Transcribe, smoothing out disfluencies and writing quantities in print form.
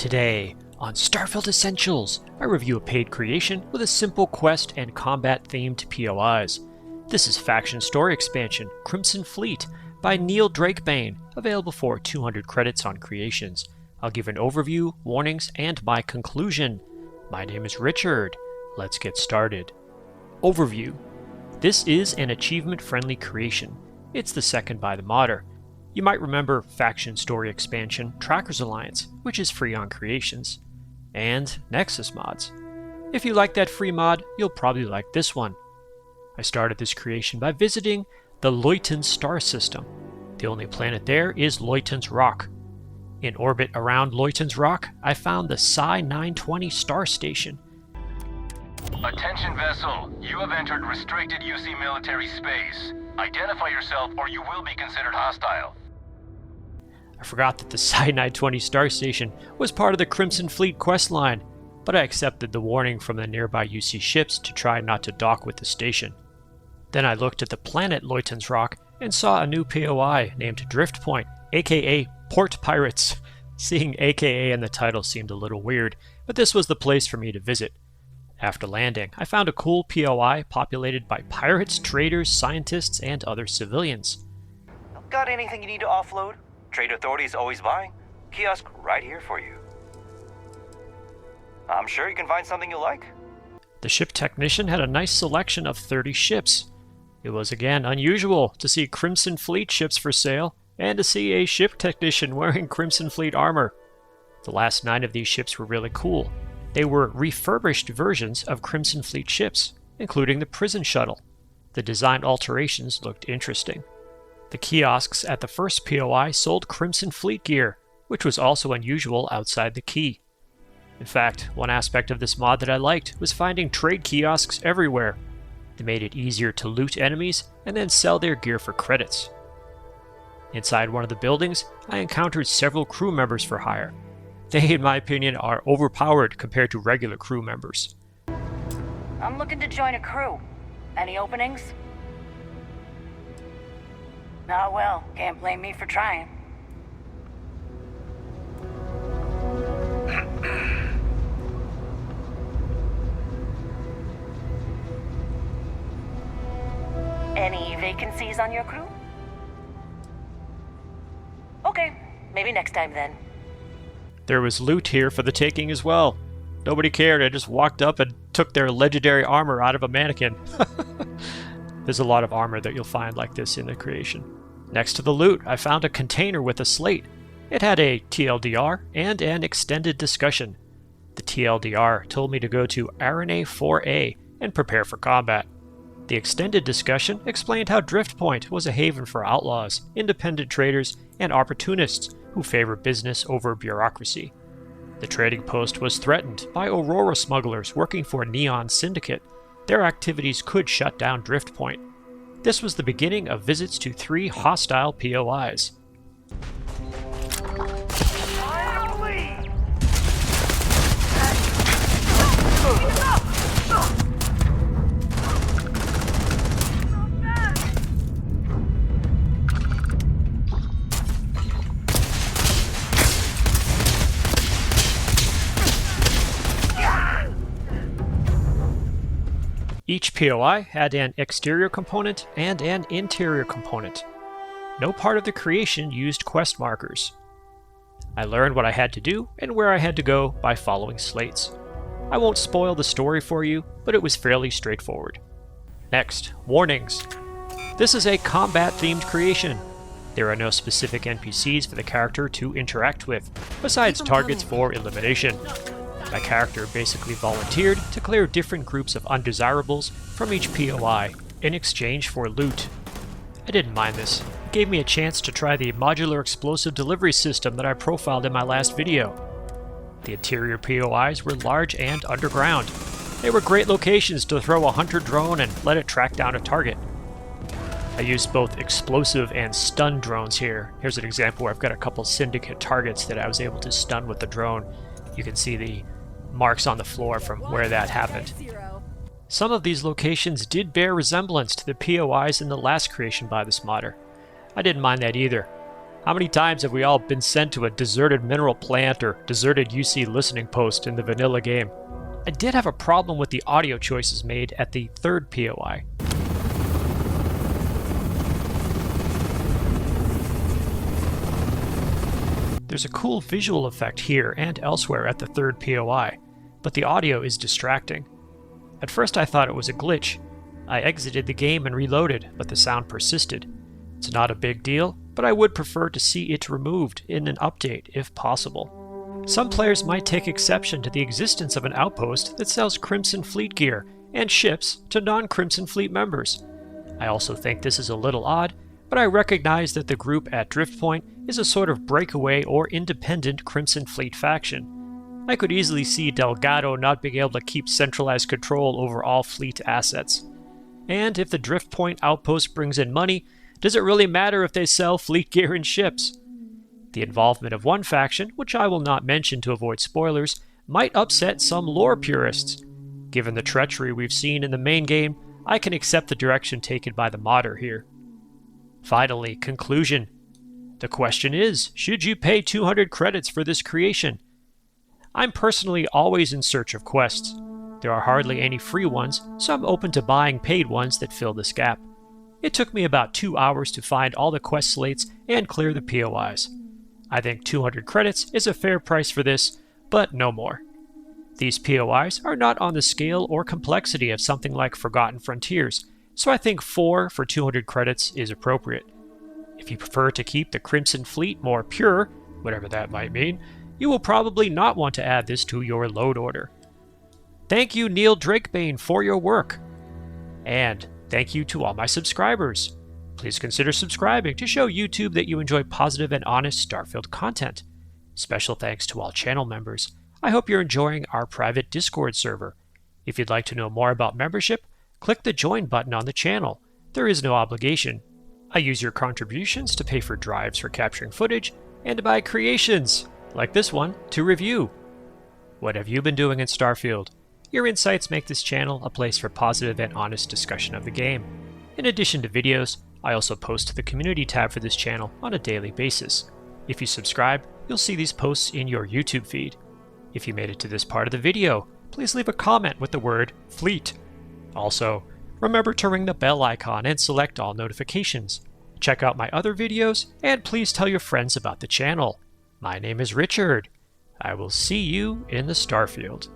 Today, on Starfield Essentials, I review a paid creation with a simple quest and combat-themed POIs. This is Faction Story Expansion, Crimson Fleet, by Nell Drakebane, available for 200 credits on creations. I'll give an overview, warnings, and my conclusion. My name is Richard. Let's get started. Overview. This is an achievement-friendly creation. It's the second by the modder. You might remember Faction Story Expansion, Trackers Alliance, which is free on creations, and Nexus Mods. If you like that free mod, you'll probably like this one. I started this creation by visiting the Luyten star system. The only planet there is Luyten's Rock. In orbit around Luyten's Rock, I found the Psi 920 star station. Attention vessel, you have entered restricted UC military space. Identify yourself or you will be considered hostile. I forgot that the Psi 920 star station was part of the Crimson Fleet questline, but I accepted the warning from the nearby UC ships to try not to dock with the station. Then I looked at the planet Luyten's Rock and saw a new POI named Drift Point, aka Port Pirates. Seeing aka in the title seemed a little weird, but this was the place for me to visit. After landing, I found a cool POI populated by pirates, traders, scientists, and other civilians. Got anything you need to offload? Trade authorities always buying. Kiosk right here for you. I'm sure you can find something you like. The ship technician had a nice selection of 30 ships. It was again unusual to see Crimson Fleet ships for sale, and to see a ship technician wearing Crimson Fleet armor. The last 9 of these ships were really cool. They were refurbished versions of Crimson Fleet ships, including the prison shuttle. The design alterations looked interesting. The kiosks at the first POI sold Crimson Fleet gear, which was also unusual outside the key. In fact, one aspect of this mod that I liked was finding trade kiosks everywhere. They made it easier to loot enemies and then sell their gear for credits. Inside one of the buildings, I encountered several crew members for hire. They, in my opinion, are overpowered compared to regular crew members. I'm looking to join a crew. Any openings? Ah, well, can't blame me for trying. Any vacancies on your crew? Okay, maybe next time then. There was loot here for the taking as well. Nobody cared, I just walked up and took their legendary armor out of a mannequin. There's a lot of armor that you'll find like this in the creation. Next to the loot, I found a container with a slate. It had a TLDR and an extended discussion. The TLDR told me to go to RNA 4A and prepare for combat. The extended discussion explained how Drift Point was a haven for outlaws, independent traders, and opportunists who favor business over bureaucracy. The trading post was threatened by Aurora smugglers working for Neon Syndicate. Their activities could shut down Drift Point. This was the beginning of visits to 3 hostile POIs. Each POI had an exterior component and an interior component. No part of the creation used quest markers. I learned what I had to do and where I had to go by following slates. I won't spoil the story for you, but it was fairly straightforward. Next, warnings. This is a combat-themed creation. There are no specific NPCs for the character to interact with, besides targets for elimination. My character basically volunteered to clear different groups of undesirables from each POI in exchange for loot. I didn't mind this. It gave me a chance to try the Modular explosive delivery system that I profiled in my last video. The interior POIs were large and underground. They were great locations to throw a hunter drone and let it track down a target. I used both explosive and stun drones here. Here's an example where I've got a couple syndicate targets that I was able to stun with the drone. You can see the marks on the floor from where that happened. Some of these locations did bear resemblance to the POIs in the last creation by this modder. I didn't mind that either. How many times have we all been sent to a deserted mineral plant or deserted UC listening post in the vanilla game? I did have a problem with the audio choices made at the third POI. There's a cool visual effect here and elsewhere at the third POI, but the audio is distracting. At first I thought it was a glitch. I exited the game and reloaded, but the sound persisted. It's not a big deal, but I would prefer to see it removed in an update if possible. Some players might take exception to the existence of an outpost that sells Crimson Fleet gear and ships to non-Crimson Fleet members. I also think this is a little odd, but I recognize that the group at Driftpoint is a sort of breakaway or independent Crimson Fleet faction. I could easily see Delgado not being able to keep centralized control over all fleet assets. And if the Driftpoint outpost brings in money, does it really matter if they sell fleet gear and ships? The involvement of one faction, which I will not mention to avoid spoilers, might upset some lore purists. Given the treachery we've seen in the main game, I can accept the direction taken by the modder here. Finally, conclusion. The question is, should you pay 200 credits for this creation? I'm personally always in search of quests. There are hardly any free ones, so I'm open to buying paid ones that fill this gap. It took me about 2 hours to find all the quest slates and clear the POIs. I think 200 credits is a fair price for this, but no more. These POIs are not on the scale or complexity of something like Forgotten Frontiers, so I think 4 for 200 credits is appropriate. If you prefer to keep the Crimson Fleet more pure, whatever that might mean, you will probably not want to add this to your load order. Thank you, Neil Drakebane, for your work. And thank you to all my subscribers. Please consider subscribing to show YouTube that you enjoy positive and honest Starfield content. Special thanks to all channel members. I hope you're enjoying our private Discord server. If you'd like to know more about membership, click the join button on the channel. There is no obligation. I use your contributions to pay for drives for capturing footage and to buy creations, like this one, to review. What have you been doing in Starfield? Your insights make this channel a place for positive and honest discussion of the game. In addition to videos, I also post to the community tab for this channel on a daily basis. If you subscribe, you'll see these posts in your YouTube feed. If you made it to this part of the video, please leave a comment with the word FLEET. Also, remember to ring the bell icon and select all notifications. Check out my other videos, and please tell your friends about the channel. My name is Richard. I will see you in the Starfield.